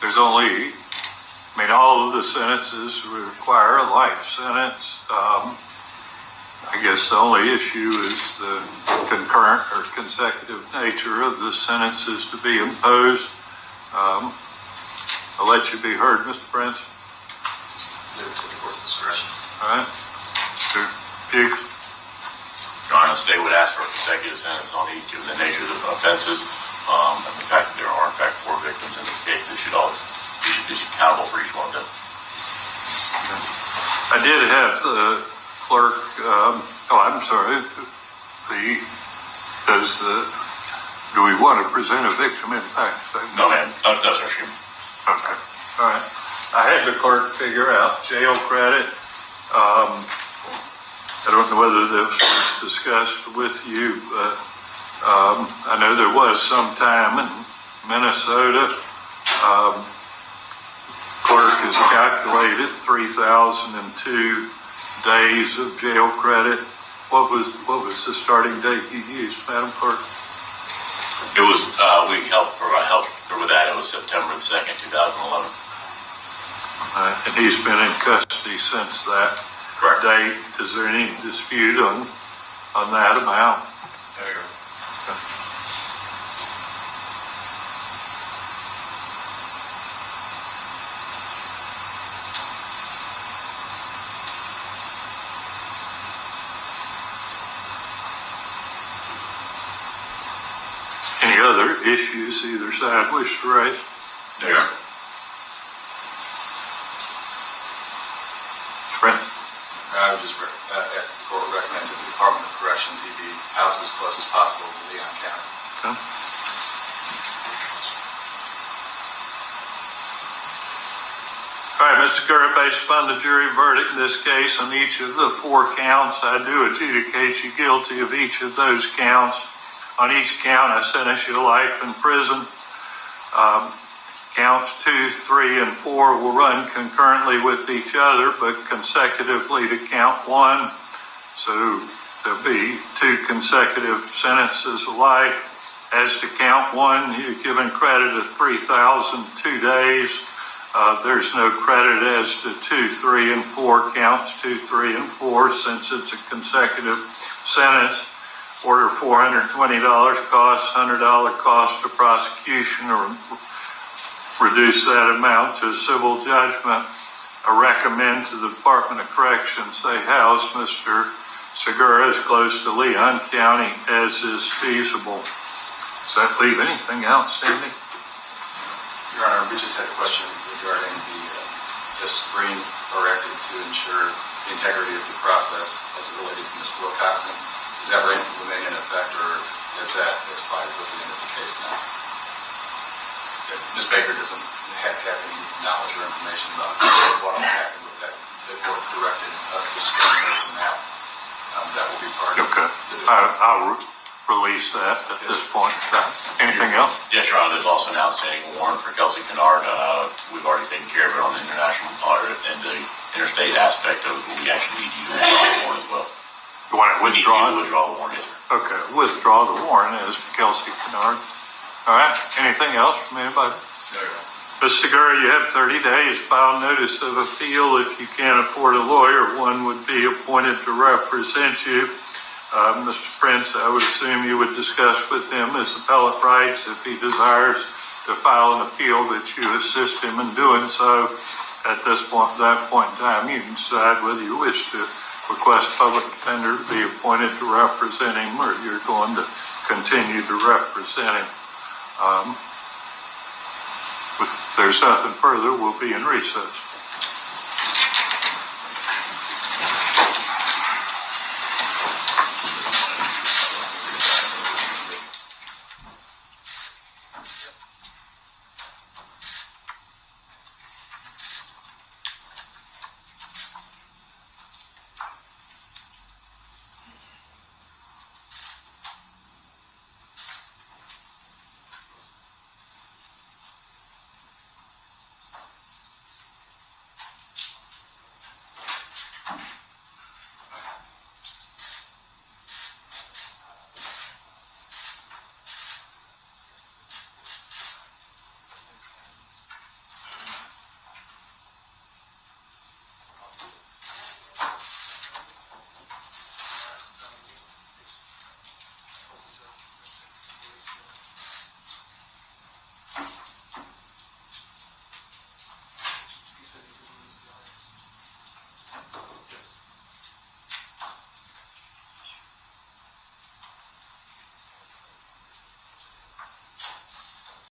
there's only, all of the sentences require a life sentence. I guess the only issue is the concurrent or consecutive nature of the sentences to be imposed. I'll let you be heard, Mr. Prince. Leave it to the court's discretion. All right. Mr. Fuchs. Your Honor, the state would ask for a consecutive sentence on each, given the nature of the offenses, and the fact that there are, in fact, 4 victims in this case. They should be accountable for each one of them. I did have the clerk, I'm sorry, do we want to present a victim impact statement? No, ma'am. No, sir. Okay. All right. I had the clerk figure out jail credit. I don't know whether this was discussed with you, but I know there was some time in Minnesota. Clerk has calculated 3,002 days of jail credit. What was the starting date you used, Madam Clerk? It was, we helped with that. It was September 2nd, 2011. And he's been in custody since that Correct. date. Is there any dispute on that amount? There you go. Any other issues either side wish to raise? There. Brent? I would just ask the court recommend to the Department of Corrections he be housed as close as possible to Leon County. Okay. All right, Mr. Segura, based upon the jury verdict in this case on each of the 4 counts, I do adjudicate you guilty of each of those counts. On each count, I sentence you to life in prison. Counts 2, 3, and 4 will run concurrently with each other, but consecutively to count 1. So there'll be 2 consecutive sentences of life. As to count 1, you're given credit of 3,002 days. There's no credit as to 2, 3, and 4 counts 2, 3, and 4 since it's a consecutive sentence. Order $420 costs, $100 cost of prosecution, or reduce that amount to a civil judgment. I recommend to the Department of Corrections they house Mr. Segura as close to Leon County as is feasible. Does that leave anything outstanding? Your Honor, we just had a question regarding the screen erected to ensure the integrity of the process as it related to Ms. Wilcoxon. Does that remain in effect, or has that expired with the end of the case now? Ms. Baker doesn't have any knowledge or information about what all happened with that. The court directed us to screen her from that. That will be part of Okay. I'll release that at this point. Anything else? Yes, Your Honor. There's also an outstanding warrant for Kelsey Kennard. We've already taken care of it on the international and the interstate aspect of it. We actually need to use the warrant as well. You want it We need withdrawn? to withdraw the warrant, yes, sir. Okay, withdraw the warrant as to Kelsey Kennard. All right, anything else from anybody? No. Mr. Segura, you have 30 days to file notice of appeal. If you can't afford a lawyer, one would be appointed to represent you. Mr. Prince, I would assume you would discuss with him his appellate rights if he desires to file an appeal, that you assist him in doing so. At that point in time, you can decide whether you wish to request public defender to be appointed to represent him, or you're going to continue to represent him. If there's nothing further, we'll be in recess.